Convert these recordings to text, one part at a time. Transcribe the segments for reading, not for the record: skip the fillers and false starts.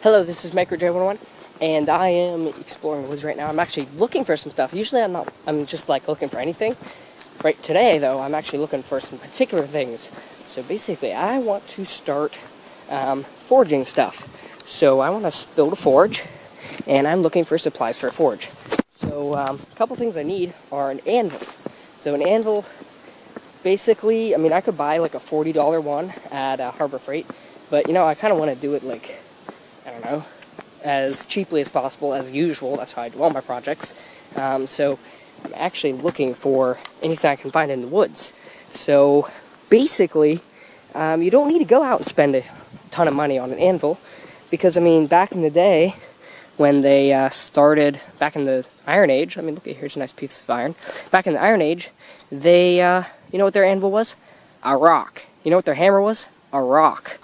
Hello, this is MicroJ101, and I am exploring the woods right now. I'm actually looking for some stuff. Usually I'm just like looking for anything. Right today, though, I'm actually looking for some particular things. So basically, I want to start forging stuff. So I want to build a forge, and I'm looking for supplies for a forge. So a couple things I need are an anvil. So an anvil, basically, I mean, I could buy like a $40 one at Harbor Freight, but you know, I kind of want to do it like, I don't know, as cheaply as possible, as usual. That's how I do all my projects. So I'm actually looking for anything I can find in the woods. So basically, you don't need to go out and spend a ton of money on an anvil, because I mean, back in the day, when they started, back in the Iron Age, I mean, look, here's a nice piece of iron. Back in the Iron Age, they, you know what their anvil was? A rock. You know what their hammer was? A rock.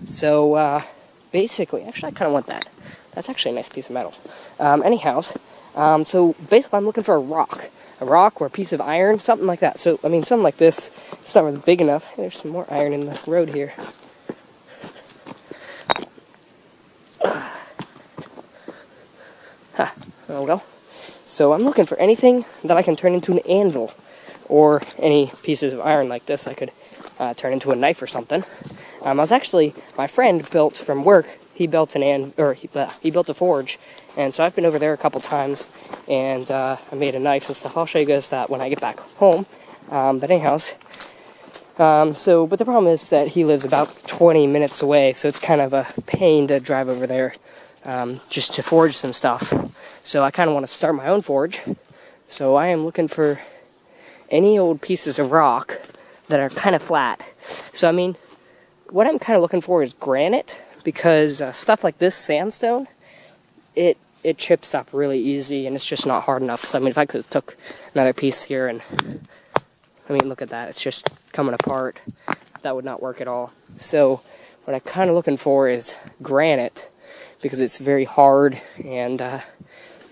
So, basically, actually, I kind of want that. That's actually a nice piece of metal. Anyhow, so basically, I'm looking for a rock or a piece of iron, something like that. So, I mean, something like this, it's not really big enough. There's some more iron in the road here. Oh well. So I'm looking for anything that I can turn into an anvil, or any pieces of iron like this I could turn into a knife or something. I was actually, my friend built from work, he built he built a forge, and so I've been over there a couple times, and I made a knife and stuff. I'll show you guys that when I get back home. But anyhow, but the problem is that he lives about 20 minutes away, so it's kind of a pain to drive over there just to forge some stuff. So I kind of want to start my own forge. So I am looking for any old pieces of rock that are kind of flat. So I mean, what I'm kind of looking for is granite, because stuff like this, sandstone, it chips up really easy, and it's just not hard enough. So I mean, if I could have took another piece here, and I mean, look at that, it's just coming apart. That would not work at all. So what I'm kind of looking for is granite, because it's very hard and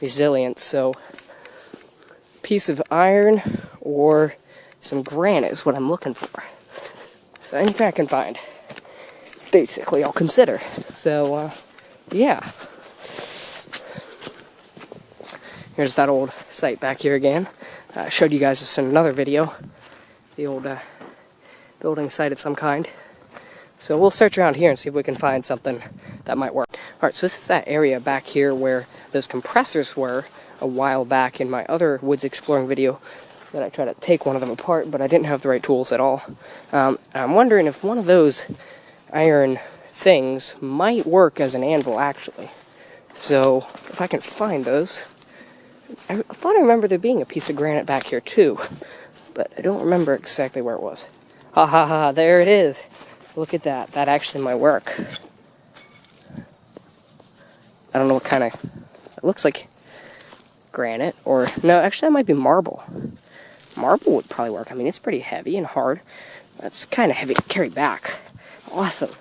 resilient. So piece of iron or some granite is what I'm looking for. So anything I can find, basically, I'll consider. So yeah, here's that old site back here again. I showed you guys this in another video, the old building site of some kind. So we'll search around here and see if we can find something that might work. Alright, so this is that area back here where those compressors were a while back in my other woods exploring video, that I tried to take one of them apart, but I didn't have the right tools at all. I'm wondering if one of those iron things might work as an anvil, actually. So if I can find those. I thought I remember there being a piece of granite back here too, but I don't remember exactly where it was. Ha ha ha, there it is. Look at that. That actually might work. I don't know what kind of... It looks like granite, or... No, actually that might be marble. Marble would probably work. I mean, it's pretty heavy and hard. That's kind of heavy to carry back. Awesome.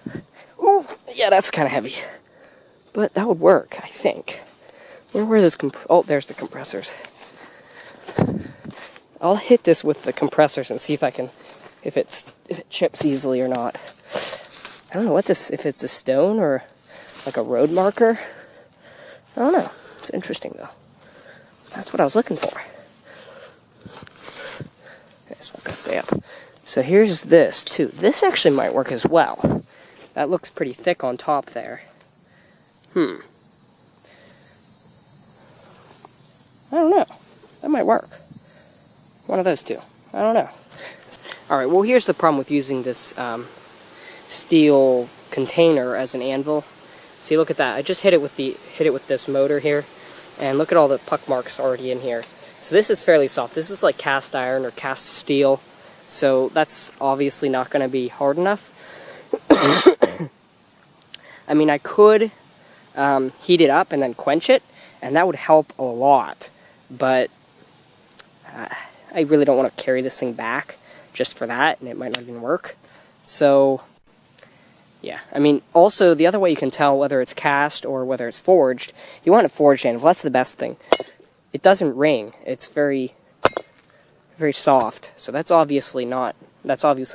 Ooh, yeah, that's kind of heavy. But that would work, I think. Where were those oh, there's the compressors. I'll hit this with the compressors and see if I can... if it chips easily or not. I don't know what this... if it's a stone or like a road marker. I don't know. It's interesting, though. That's what I was looking for. It's not gonna stay up. So here's this, too. This actually might work as well. That looks pretty thick on top there. I don't know. That might work. One of those two. I don't know. Alright, well, here's the problem with using this steel container as an anvil. See, look at that. I just hit it with this motor here, and look at all the puck marks already in here. So this is fairly soft. This is like cast iron or cast steel, so that's obviously not going to be hard enough. I mean, I could heat it up and then quench it, and that would help a lot, but I really don't want to carry this thing back just for that, and it might not even work. So yeah, I mean, also, the other way you can tell whether it's cast or whether it's forged, you want a forged anvil. That's the best thing. It doesn't ring. It's very, very soft. So that's obviously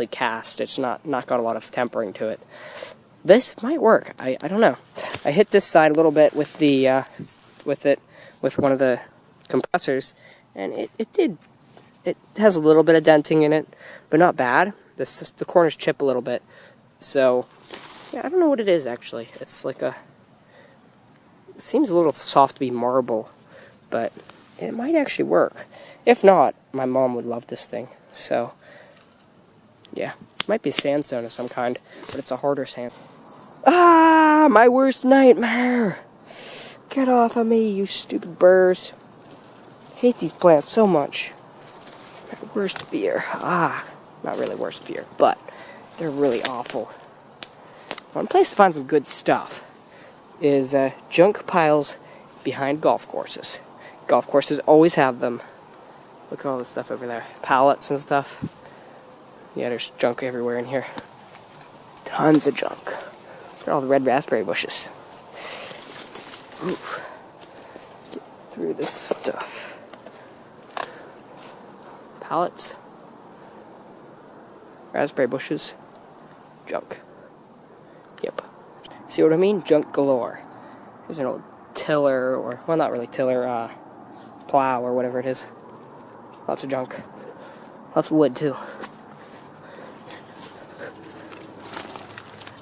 cast. It's not got a lot of tempering to it. this might work. I don't know. I hit this side a little bit with the with one of the compressors, and it did. It has a little bit of denting in it, but not bad. The corners chip a little bit, so yeah, I don't know what it is actually. It's like it seems a little soft to be marble, but it might actually work. If not, my mom would love this thing. So yeah, it might be sandstone of some kind, but it's a harder sand. Ah, my worst nightmare! Get off of me, you stupid burrs. Hate these plants so much. My worst fear. Ah, not really worst fear, but they're really awful. One place to find some good stuff is junk piles behind golf courses. Golf courses always have them. Look at all this stuff over there. Pallets and stuff. Yeah, there's junk everywhere in here. Tons of junk. Look at all the red raspberry bushes. Oof. Get through this stuff. Pallets. Raspberry bushes. Junk. Yep. See what I mean? Junk galore. There's an old tiller, or, well, not really tiller, plow or whatever it is. Lots of junk. Lots of wood, too.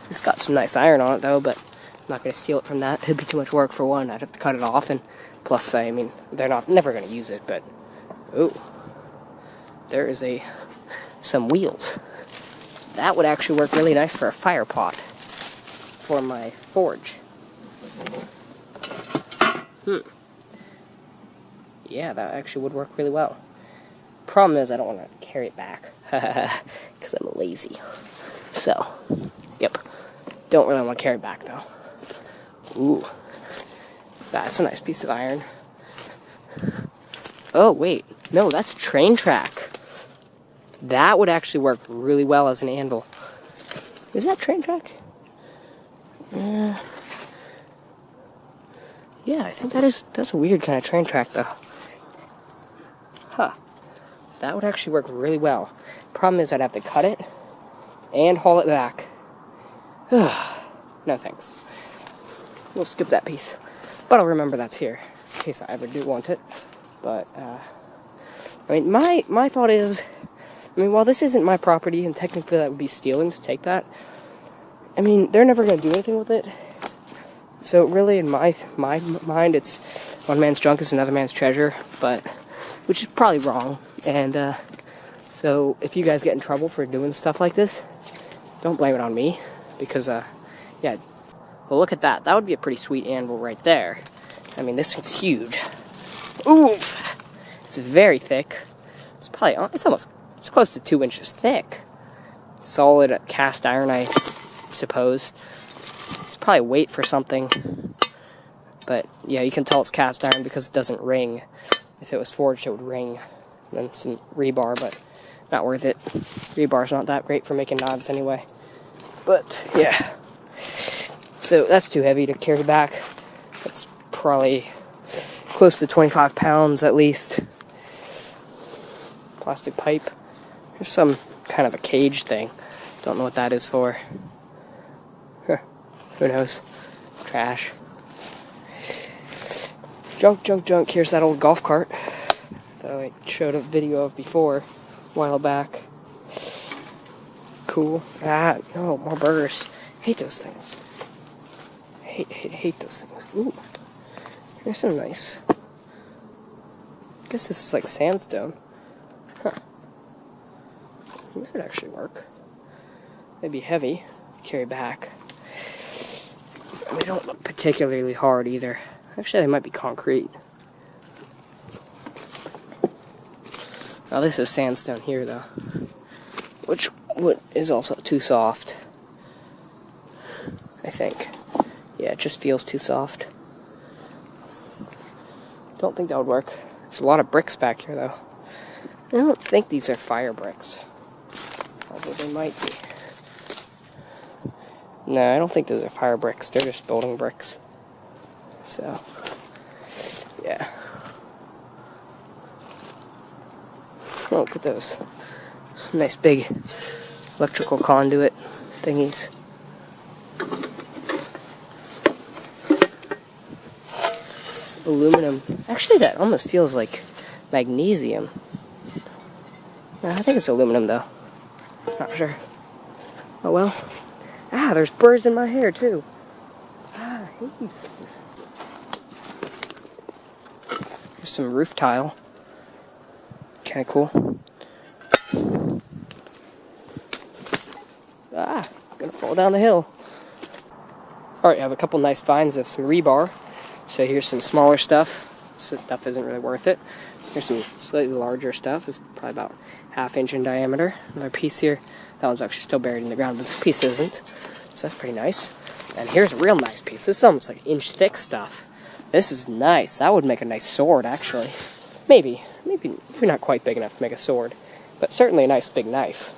It's got some nice iron on it, though, but I'm not going to steal it from that. It'd be too much work for one. I'd have to cut it off, and plus, I mean, they're never going to use it, but... Ooh. There is some wheels. That would actually work really nice for a fire pot. For my forge. Yeah, that actually would work really well. Problem is, I don't want to carry it back. Because I'm lazy. So, yep. Don't really want to carry it back, though. Ooh. That's a nice piece of iron. Oh, wait. No, that's a train track. That would actually work really well as an anvil. Is that train track? Yeah, I think that's a weird kind of train track, though. Huh. That would actually work really well. Problem is, I'd have to cut it and haul it back. No thanks. We'll skip that piece. But I'll remember that's here, in case I ever do want it. But, I mean, my thought is, I mean, while this isn't my property, and technically that would be stealing to take that, I mean, they're never going to do anything with it. So really, in my mind, it's one man's junk is another man's treasure, but, which is probably wrong. And, so if you guys get in trouble for doing stuff like this, don't blame it on me, because, yeah, well, look at that. That would be a pretty sweet anvil right there. I mean, this thing's huge. Oof! It's very thick. It's close to 2 inches thick. Solid cast iron, I suppose. It's probably weight for something. But, yeah, you can tell it's cast iron because it doesn't ring. If it was forged, it would ring. And then some rebar, but not worth it. Rebar's not that great for making knives anyway. But, yeah. So, that's too heavy to carry back. That's probably close to 25 pounds at least. Plastic pipe. There's some kind of a cage thing. Don't know what that is for. Huh. Who knows? Trash. Junk, junk, junk. Here's that old golf cart that I showed a video of before, a while back. Cool. Ah, no, more burgers. Hate those things. Hate those things. Ooh. Here's some nice. I guess this is like sandstone. Huh. This would actually work. They'd be heavy. Carry back. They don't look particularly hard either. Actually, they might be concrete. Now this is sandstone here, though. Which is also too soft. I think. Yeah, it just feels too soft. Don't think that would work. There's a lot of bricks back here, though. I don't think these are fire bricks. Although they might be. No, I don't think those are fire bricks. They're just building bricks. So, yeah. Oh, look at those. Some nice big electrical conduit thingies. aluminum. Actually, that almost feels like magnesium. I think it's aluminum, though. Not sure. Oh well. Ah, there's birds in my hair, too. Ah, I hate these things. There's some roof tile. Kind of cool. Ah, gonna fall down the hill. Alright, I have a couple nice finds of some rebar. So here's some smaller stuff. This stuff isn't really worth it. Here's some slightly larger stuff. It's probably about 1/2 inch in diameter. Another piece here. That one's actually still buried in the ground, but this piece isn't. So that's pretty nice. And here's a real nice piece. This is almost like inch thick stuff. This is nice. That would make a nice sword, actually. Maybe not quite big enough to make a sword, but certainly a nice big knife.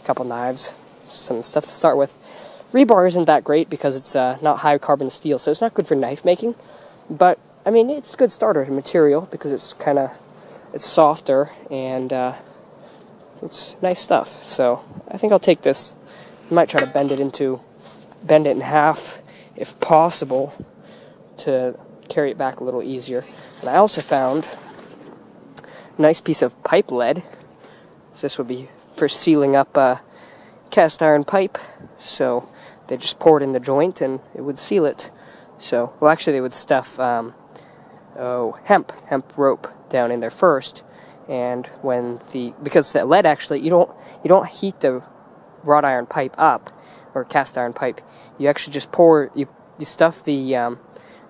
A couple knives, some stuff to start with. Rebar isn't that great because it's not high carbon steel, so it's not good for knife making. But I mean, it's a good starter material because it's softer and it's nice stuff. So I think I'll take this. I might try to bend it in half if possible to carry it back a little easier. And I also found a nice piece of pipe lead. So this would be for sealing up cast iron pipe. So they just pour it in the joint and it would seal it. So, well, actually they would stuff hemp rope down in there first. And because the lead actually, you don't heat the wrought iron pipe up or cast iron pipe. You actually just you stuff the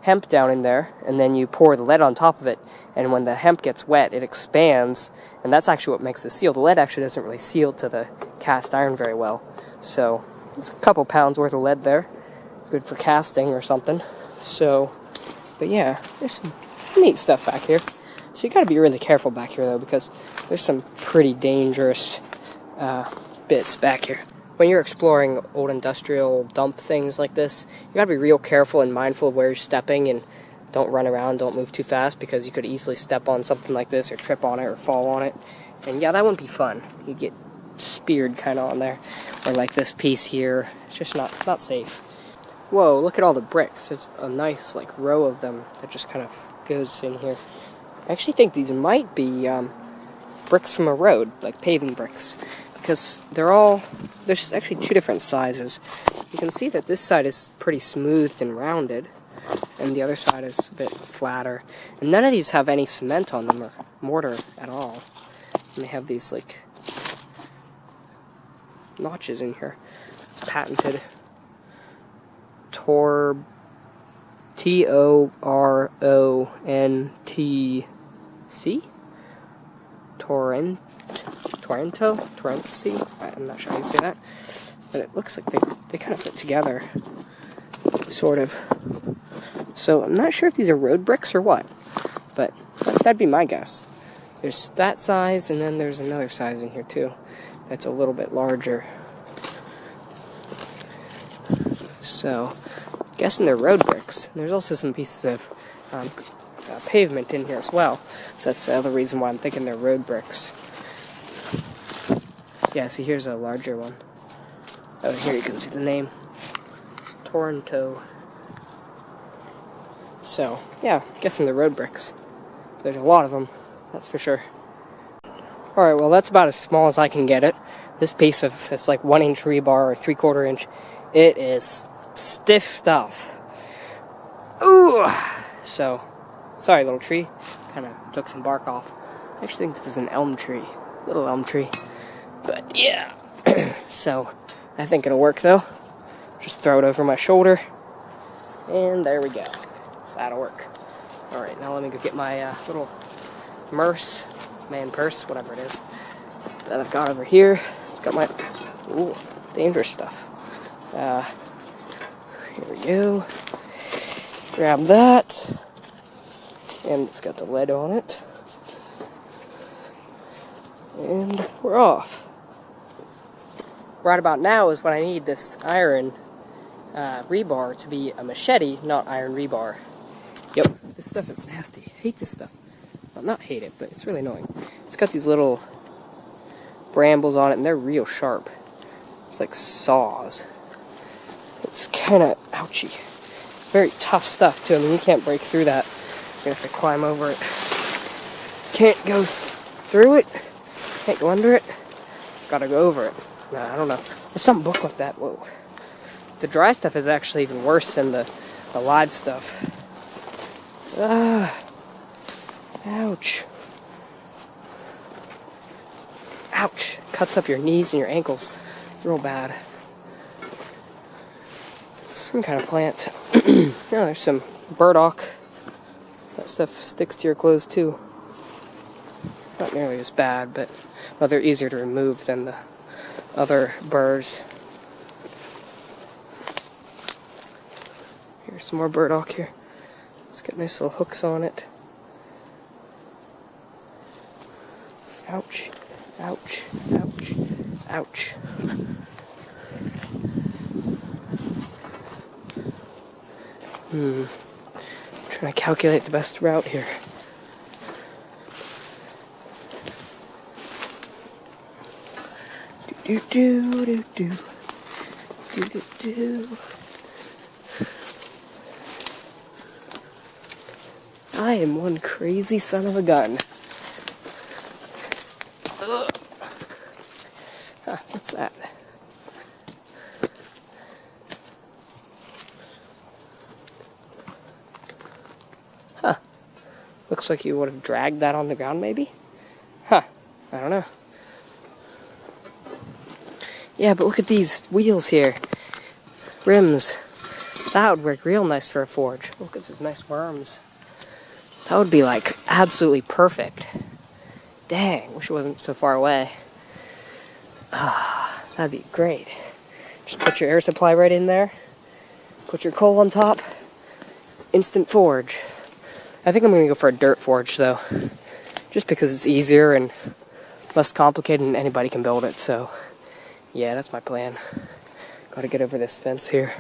hemp down in there, and then you pour the lead on top of it, and when the hemp gets wet, it expands, and that's actually what makes it seal. The lead actually doesn't really seal to the cast iron very well, so it's a couple pounds worth of lead there, good for casting or something. So, but yeah, there's some neat stuff back here. So you gotta be really careful back here, though, because there's some pretty dangerous bits back here. When you're exploring old industrial dump things like this, you gotta be real careful and mindful of where you're stepping, and don't run around, don't move too fast, because you could easily step on something like this, or trip on it, or fall on it. And yeah, that wouldn't be fun. You'd get speared kind of on there. Or like this piece here. It's just not safe. Whoa, look at all the bricks. There's a nice like row of them that just kind of goes in here. I actually think these might be bricks from a road, like paving bricks. Because there's actually two different sizes. You can see that this side is pretty smoothed and rounded, and the other side is a bit flatter. And none of these have any cement on them or mortar at all. And they have these like notches in here. It's patented. T-O-R-O-N-T-C? Torrento? I'm not sure how you say that. But it looks like they kind of fit together. Sort of. So I'm not sure if these are road bricks or what. But that'd be my guess. There's that size, and then there's another size in here too. That's a little bit larger. So, I'm guessing they're road bricks. There's also some pieces of pavement in here as well. So that's the other reason why I'm thinking they're road bricks. Yeah, see, here's a larger one. Oh, here you can see the name. Torrento. So, yeah, I'm guessing they're road bricks. There's a lot of them, that's for sure. Alright, well, that's about as small as I can get it. This piece of, it's like 1 inch rebar or 3/4 inch. It is stiff stuff. Ooh! So, sorry, little tree. Kind of took some bark off. I actually think this is an elm tree. Little elm tree. But, yeah. So, I think it'll work, though. Just throw it over my shoulder. And there we go. That'll work. Alright, now let me go get my little man purse, whatever it is, that I've got over here. It's got my, ooh, dangerous stuff. Here we go. Grab that. And it's got the lead on it. And we're off. Right about now is when I need this iron rebar to be a machete, not iron rebar. Yep, this stuff is nasty. I hate this stuff. Well, not hate it, but it's really annoying. It's got these little brambles on it, and they're real sharp. It's like saws. It's kind of ouchy. It's very tough stuff, too. I mean, you can't break through that. gonna have to climb over it. Can't go through it. Can't go under it. Gotta go over it. Nah, I don't know. There's some book like that. Whoa. The dry stuff is actually even worse than the live stuff. Ah. Ouch. Ouch. Cuts up your knees and your ankles. Real bad. Some kind of plant. Oh, there's some burdock. That stuff sticks to your clothes too. Not nearly as bad, but well, they're easier to remove than the other burrs. Here's some more burdock here. It's got nice little hooks on it. Ouch. Ouch. Ouch. Ouch. Trying to calculate the best route here. Do do do do do do do. I am one crazy son of a gun. Ugh. Huh, what's that? Huh. Looks like you would have dragged that on the ground, maybe? Huh. I don't know. Yeah, but look at these wheels here. Rims. That would work real nice for a forge. Look at those nice worms. That would be like absolutely perfect. Dang, wish it wasn't so far away. Ah, that'd be great. Just put your air supply right in there. Put your coal on top. Instant forge. I think I'm going to go for a dirt forge though. Just because it's easier and less complicated and anybody can build it, so yeah, that's my plan. Gotta get over this fence here.